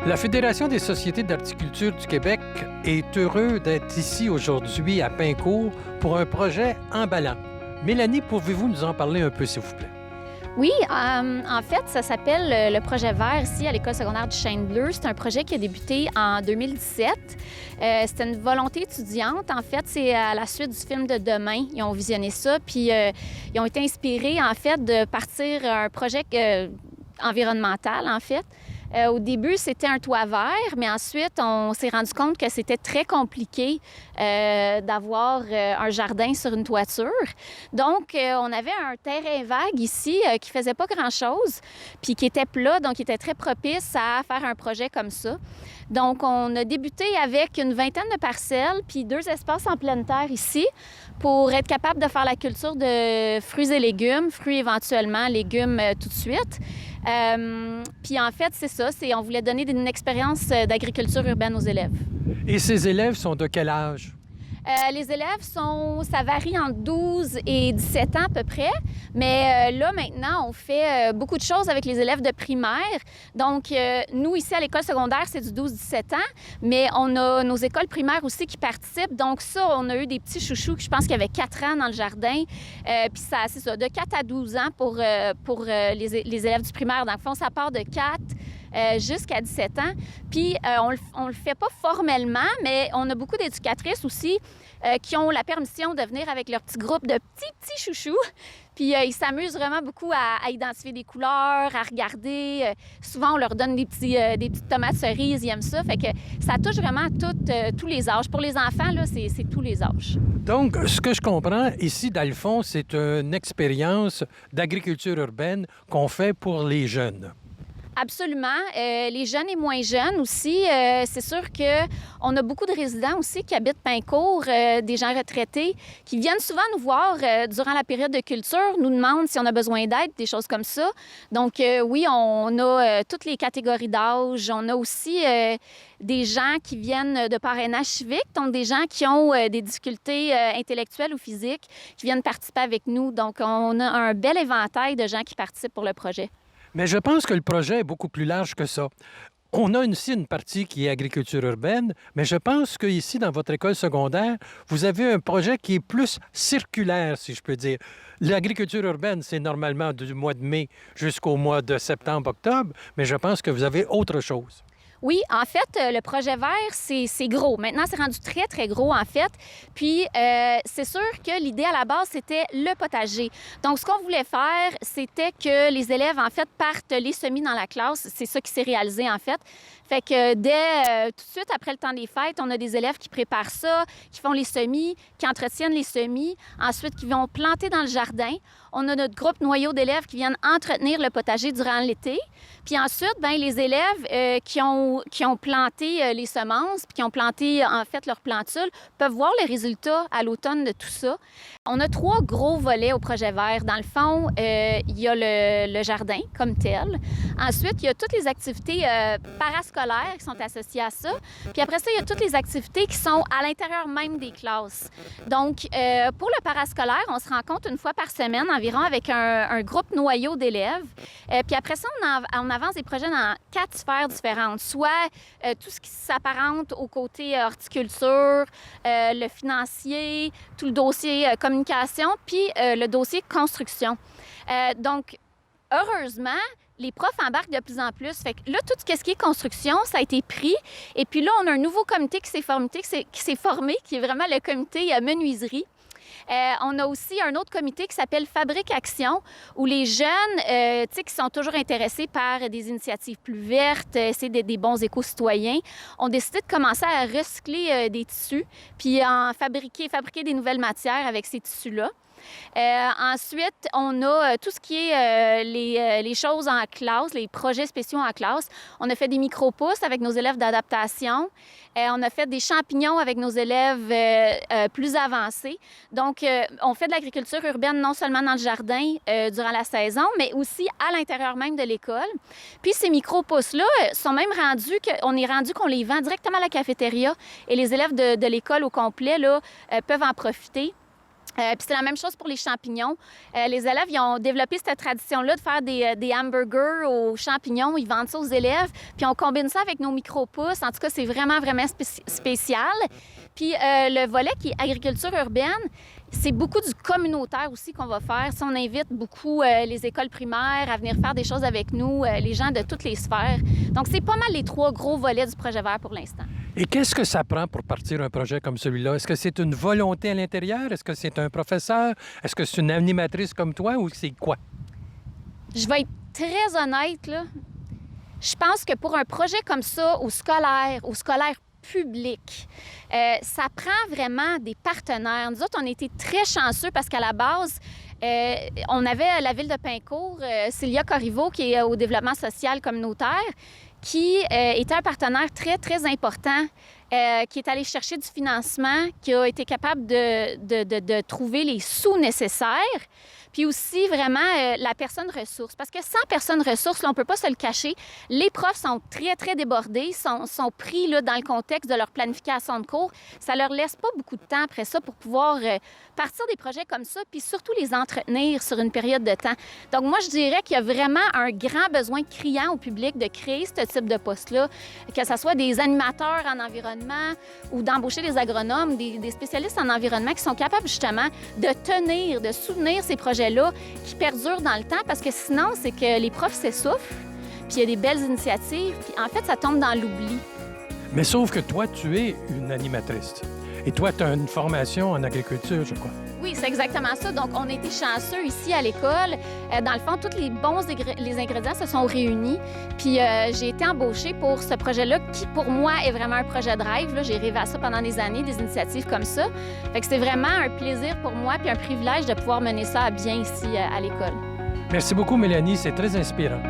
La Fédération des sociétés d'horticulture du Québec est heureux d'être ici aujourd'hui à Pincourt pour un projet emballant. Mélanie, pouvez-vous nous en parler un peu, s'il vous plaît? Oui, en fait, ça s'appelle le projet vert ici à l'École secondaire du Chêne-Bleu. C'est un projet qui a débuté en 2017. C'était une volonté étudiante. En fait, c'est à la suite du film de Demain. Ils ont visionné ça, puis ils ont été inspirés, en fait, de partir un projet environnemental, en fait. Au début, c'était un toit vert, mais ensuite, on s'est rendu compte que c'était très compliqué d'avoir un jardin sur une toiture. Donc, on avait un terrain vague ici qui faisait pas grand-chose, puis qui était plat, donc qui était très propice à faire un projet comme ça. Donc, on a débuté avec une vingtaine de parcelles, puis 2 espaces en pleine terre ici, pour être capable de faire la culture de fruits et légumes, fruits éventuellement, légumes tout de suite. Puis en fait, c'est ça, on voulait donner une expérience d'agriculture urbaine aux élèves. Et ces élèves sont de quel âge? Les élèves ça varie entre 12 et 17 ans à peu près, mais là maintenant, on fait beaucoup de choses avec les élèves de primaire. Donc, nous ici à l'école secondaire, c'est du 12-17 ans, mais on a nos écoles primaires aussi qui participent. Donc ça, on a eu des petits chouchous qui, je pense, qui avaient 4 ans dans le jardin. Puis ça, c'est ça, de 4 à 12 ans pour les élèves du primaire. Dans le fond, ça part de 4 jusqu'à 17 ans. Puis, on le fait pas formellement, mais on a beaucoup d'éducatrices aussi qui ont la permission de venir avec leur petit groupe de petits chouchous. Puis, ils s'amusent vraiment beaucoup à identifier des couleurs, à regarder. Souvent, on leur donne des petites tomates cerises, ils aiment ça. Fait que ça touche vraiment tous les âges. Pour les enfants, là, c'est tous les âges. Donc, ce que je comprends ici, dans le fond, c'est une expérience d'agriculture urbaine qu'on fait pour les jeunes. Absolument. Les jeunes et moins jeunes aussi. C'est sûr qu'on a beaucoup de résidents aussi qui habitent Pincourt, des gens retraités, qui viennent souvent nous voir durant la période de culture, nous demandent si on a besoin d'aide, des choses comme ça. Donc oui, on a toutes les catégories d'âge. On a aussi des gens qui viennent de parrainage civique, donc des gens qui ont des difficultés intellectuelles ou physiques, qui viennent participer avec nous. Donc on a un bel éventail de gens qui participent pour le projet. Mais je pense que le projet est beaucoup plus large que ça. On a ici une partie qui est agriculture urbaine, mais je pense qu'ici, dans votre école secondaire, vous avez un projet qui est plus circulaire, si je peux dire. L'agriculture urbaine, c'est normalement du mois de mai jusqu'au mois de septembre-octobre, mais je pense que vous avez autre chose. Oui, en fait, le projet vert, c'est gros. Maintenant, c'est rendu très, très gros, en fait. Puis, c'est sûr que l'idée à la base, c'était le potager. Donc, ce qu'on voulait faire, c'était que les élèves, en fait, partent les semis dans la classe. C'est ça qui s'est réalisé, en fait. Fait que dès tout de suite après le temps des fêtes, on a des élèves qui préparent ça, qui font les semis, qui entretiennent les semis, ensuite qui vont planter dans le jardin. On a notre groupe noyau d'élèves qui viennent entretenir le potager durant l'été. Puis ensuite, bien, les élèves qui ont planté les semences, puis qui ont planté en fait leurs plantules, peuvent voir les résultats à l'automne de tout ça. On a 3 gros volets au projet vert. Dans le fond, il y a le jardin comme tel. Ensuite, il y a toutes les activités parascolaires qui sont associées à ça. Puis après ça, il y a toutes les activités qui sont à l'intérieur même des classes. Donc, pour le parascolaire, on se rencontre une fois par semaine environ avec un groupe noyau d'élèves. Puis après ça, on avance des projets dans 4 sphères différentes. Soit tout ce qui s'apparente au côté horticulture, le financier, tout le dossier communication, puis le dossier construction. Donc, heureusement, les profs embarquent de plus en plus. Fait que là, tout ce qui est construction, ça a été pris. Et puis là, on a un nouveau comité qui s'est formé, qui est vraiment le comité menuiserie. On a aussi un autre comité qui s'appelle Fabrique Action, où les jeunes, qui sont toujours intéressés par des initiatives plus vertes, c'est des bons éco-citoyens, ont décidé de commencer à recycler des tissus, puis fabriquer des nouvelles matières avec ces tissus-là. Ensuite, on a tout ce qui est les choses en classe, les projets spéciaux en classe. On a fait des micro-pousses avec nos élèves d'adaptation. On a fait des champignons avec nos élèves plus avancés. Donc, on fait de l'agriculture urbaine non seulement dans le jardin durant la saison, mais aussi à l'intérieur même de l'école. Puis, ces micro-pousses-là sont même rendus qu'on les vend directement à la cafétéria et les élèves de l'école au complet là, peuvent en profiter. Puis c'est la même chose pour les champignons. Les élèves, ils ont développé cette tradition-là de faire des hamburgers aux champignons. Ils vendent ça aux élèves. Puis on combine ça avec nos micro-pousses. En tout cas, c'est vraiment, vraiment spécial. Puis le volet qui est agriculture urbaine, c'est beaucoup du communautaire aussi qu'on va faire. Si on invite beaucoup les écoles primaires à venir faire des choses avec nous, les gens de toutes les sphères. Donc, c'est pas mal les 3 gros volets du projet vert pour l'instant. Et qu'est-ce que ça prend pour partir un projet comme celui-là? Est-ce que c'est une volonté à l'intérieur? Est-ce que c'est un professeur? Est-ce que c'est une animatrice comme toi ou c'est quoi? Je vais être très honnête, là. Je pense que pour un projet comme ça, au scolaire public, ça prend vraiment des partenaires. Nous autres, on a été très chanceux parce qu'à la base, on avait la ville de Pincourt, Célia Corriveau, qui est au développement social communautaire, qui était un partenaire très, très important, qui est allé chercher du financement, qui a été capable de trouver les sous nécessaires, puis aussi vraiment la personne ressource. Parce que sans personne ressource, là, on ne peut pas se le cacher, les profs sont très, très débordés, sont pris là, dans le contexte de leur planification de cours. Ça leur laisse pas beaucoup de temps après ça pour pouvoir partir des projets comme ça, puis surtout les entretenir sur une période de temps. Donc moi, je dirais qu'il y a vraiment un grand besoin criant au public de créer ce type de poste-là, que ce soit des animateurs en environnement ou d'embaucher des agronomes, des spécialistes en environnement qui sont capables justement de tenir, de soutenir ces projets-là qui perdurent dans le temps, parce que sinon, c'est que les profs s'essoufflent, puis il y a des belles initiatives, puis en fait, ça tombe dans l'oubli. Mais sauf que toi, tu es une animatrice. Et toi, tu as une formation en agriculture, je crois. Oui, c'est exactement ça. Donc, on a été chanceux ici à l'école. Dans le fond, tous les bons les ingrédients se sont réunis. Puis, j'ai été embauchée pour ce projet-là, qui, pour moi, est vraiment un projet de rêve. Là, j'ai rêvé à ça pendant des années, des initiatives comme ça. Fait que c'est vraiment un plaisir pour moi puis un privilège de pouvoir mener ça à bien ici à l'école. Merci beaucoup, Mélanie. C'est très inspirant.